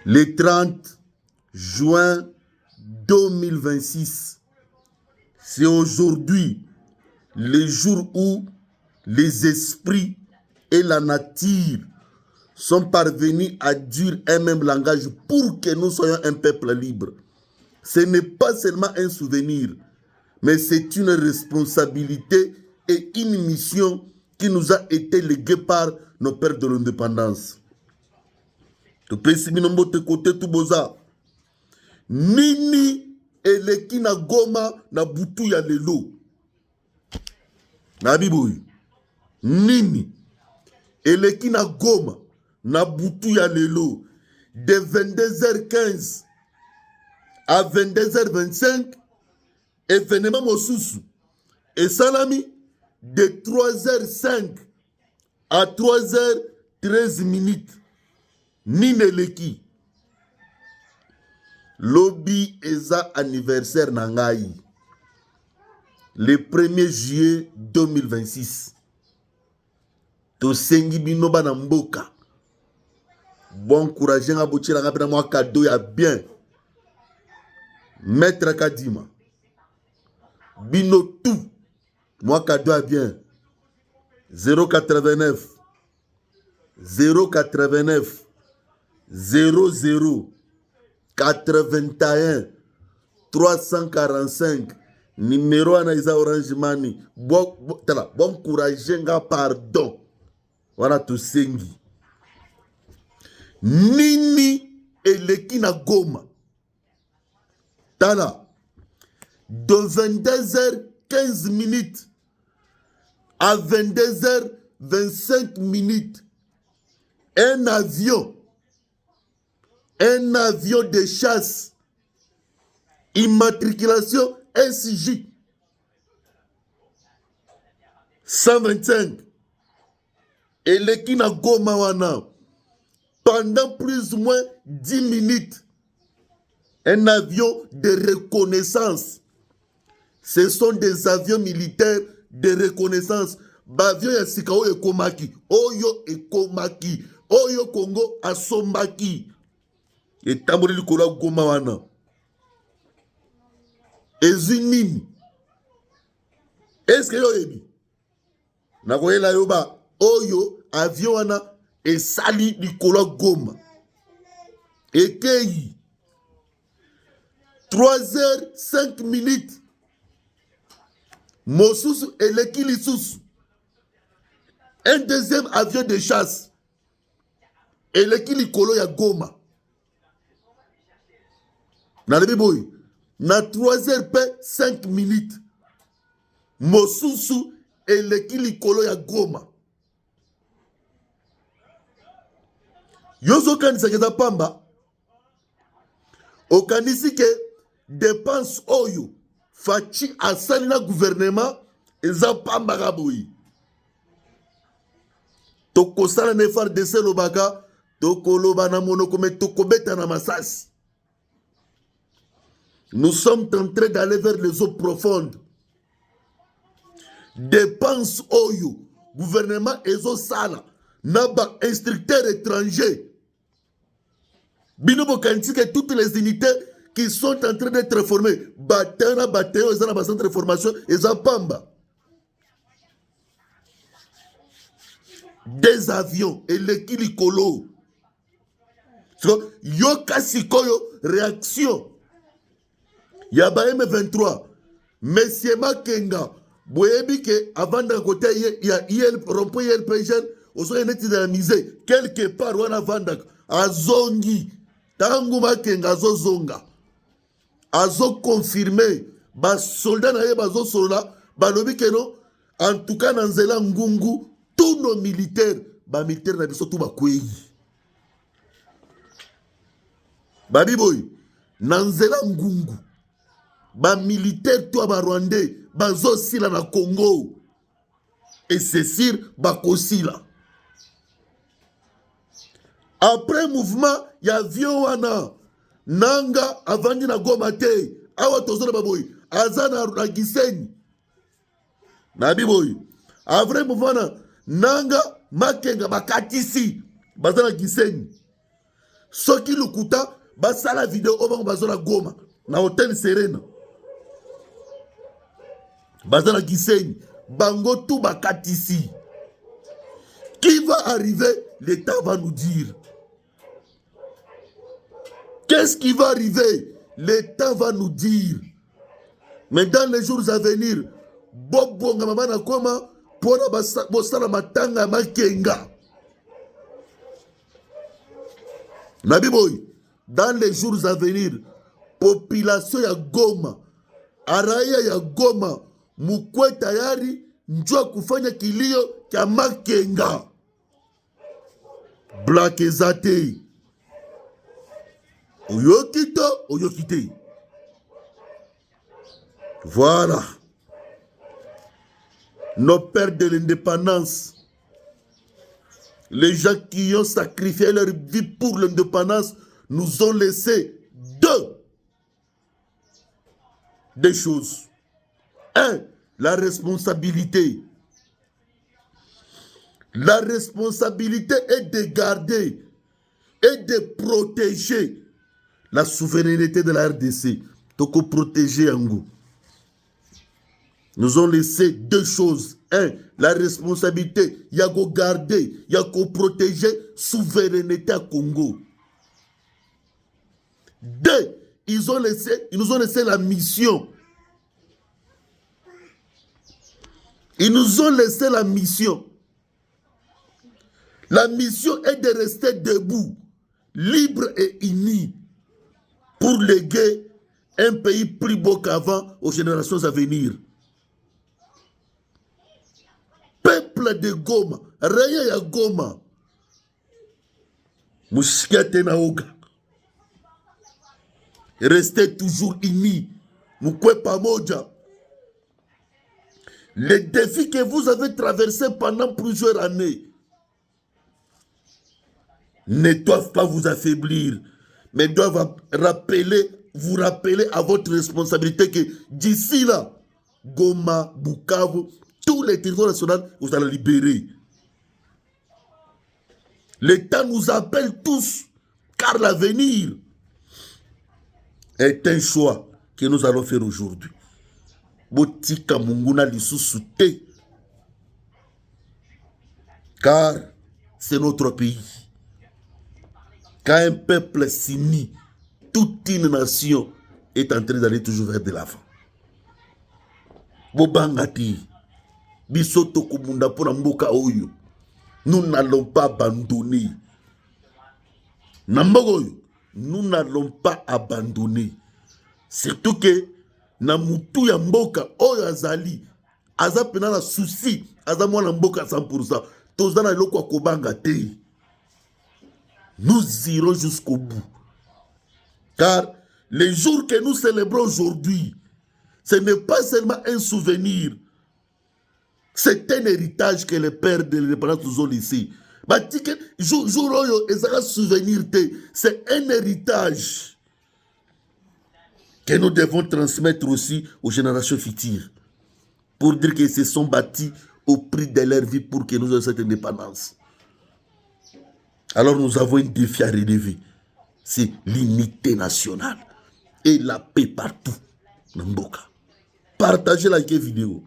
Le 30 juin 2026, c'est aujourd'hui le jour où les esprits et la nature sont parvenus à dire un même langage pour que nous soyons un peuple libre. Ce n'est pas seulement un souvenir, mais c'est une responsabilité et une mission qui nous a été léguée par nos pères de l'indépendance. Nini eleki na Goma na butu ya lelo. Na biboui. Nini eleki na Goma na butu ya lelo. De 22h15 à 22h25, événement mosusu. Et salami de 3h05 à 3h13 minutes. Nini eleki. Lobby eza anniversaire nangai. Le 1er juillet 2026. Tosengi bino bana mboka. Bon courage nga bochira nga pena mwa cadeau ya bien. Maître Kadima. Bino tout. Mwa cadeau ya bien. 089 089 00 81 345 numéro anaïsa Orange Money. Bon courage nga pardon. Wana tosengi. Nini eleki na Goma. Tala. De 22h15 minutes à 22h25 minutes. Un avion de chasse, immatriculation SJ 125, et l'équipe na Goma wana, pendant plus ou moins 10 minutes, un avion de reconnaissance. Ce sont des avions militaires de reconnaissance. Bavion ya sikao ekomaki, oyo ekomaki, oyo Congo asombaki. Et tamboli likola Goma wana. Ezinini. Est-ce que yo ebi? Nakoyela yoba oyo avion wana esali likola Goma. Ekeyi 3h05 minutes. Mosusu eleki lisusu. Un deuxième avion de chasse. Eleki likolo ya Goma. Na 3h05 minutes. Mosusu eleki likolo ya Goma. Yozo kanisa keza pamba. Okanisi ke dépense oyo fachi asali na gouvernement eza pamba kaboyi. Toko sala ne FARDC lobaka, toko loba na monoko me toko beta na masasi. Nous sommes en train d'aller vers les eaux profondes. Dépense oyo, gouvernement ezo sala, naba instructeurs étrangers. Binobo kantique toutes les unités qui sont en train d'être formées. Bataillon, ils ont un centre de formation, ils ont pamba. Des avions, et l'équilikolo. Yo kasikoyo, réaction. Yaba M23, Monsieur Makenga, boyebi ke avant d'un côté il y a rond-point ILPGN, au sein de la misée, quelque part wana vandak, azongi, tangu Makenga azozonga, azo confirmé, ba soldat na ye bazo sola, ba lobi ke no, en tout cas dans nzela ngungu, tous nos militaires, ba militaires na biso tout ba kweyi. Babi boy, nanzela ngungu. Ba militaire toi ba rwandais bazo sila na Congo et c'est sûr bakosila. Après mouvement ya avion wana nanga avandi na Goma te awa tozona baboy azana na Gisenyi na biboy après mouvement nanga Makenga bakatisi bazana Gisenyi Soki Lukuta, basala vidéo au bazona Goma, na hôtel Serena. Bazana Gisenyi, bango tout bakat ici. Qui va arriver, l'État va nous dire. Qu'est-ce qui va arriver? L'État va nous dire. Mais dans les jours à venir, Bobo Ngamamana Koma, Pona Bosala Matanga Makenga. Nabiboy, dans les jours à venir, population ya Goma, Araya ya Goma, Mukwe tayari, njua kufanya kilio kya Makenga. Black Ezate. Oyokito, oyokite. Voilà. Nos pères de l'indépendance, les gens qui ont sacrifié leur vie pour l'indépendance, nous ont laissé des choses. Un, la responsabilité. La responsabilité est de garder et de protéger la souveraineté de la RDC. Donc, protéger Ango. Nous ont laissé deux choses. Un, la responsabilité. Il y a qu'à garder, il y a qu'à protéger la souveraineté à Congo. Deux, ils nous ont laissé la mission. Ils nous ont laissé la mission. La mission est de rester debout, libre et uni, pour léguer un pays plus beau qu'avant aux générations à venir. Peuple de Goma, Raya ya Goma, Mouchikate Naoga, restez toujours unis, Moukwe Pamoja. Les défis que vous avez traversés pendant plusieurs années ne doivent pas vous affaiblir, mais doivent vous rappeler à votre responsabilité que d'ici là, Goma, Bukavu, tous les territoires nationaux, vous allez libérer. L'État nous appelle tous, car l'avenir est un choix que nous allons faire aujourd'hui. Botika Munguna Lissousouté, car c'est notre pays. Quand un peuple s'unit, toute une nation est en train d'aller toujours vers de l'avant. Bobangati, Bisoto Kumunda pour Mboka Oyo, nous n'allons pas abandonner. Nambogoyo, nous n'allons pas abandonner. Surtout que Namutu ya Mboka Oyo Azali, Azapena la souci, Azamwana Mboka 100%. Tozana loko akobangate. Nous irons jusqu'au bout. Car les jours que nous célébrons aujourd'hui, ce n'est pas seulement un souvenir. C'est un héritage que les pères de l'indépendance nous ont laissé. C'est un héritage que nous devons transmettre aussi aux générations futures. Pour dire qu'ils se sont bâtis au prix de leur vie pour que nous ayons cette indépendance. Alors nous avons un défi à relever. C'est l'unité nationale et la paix partout. Partagez la vidéo.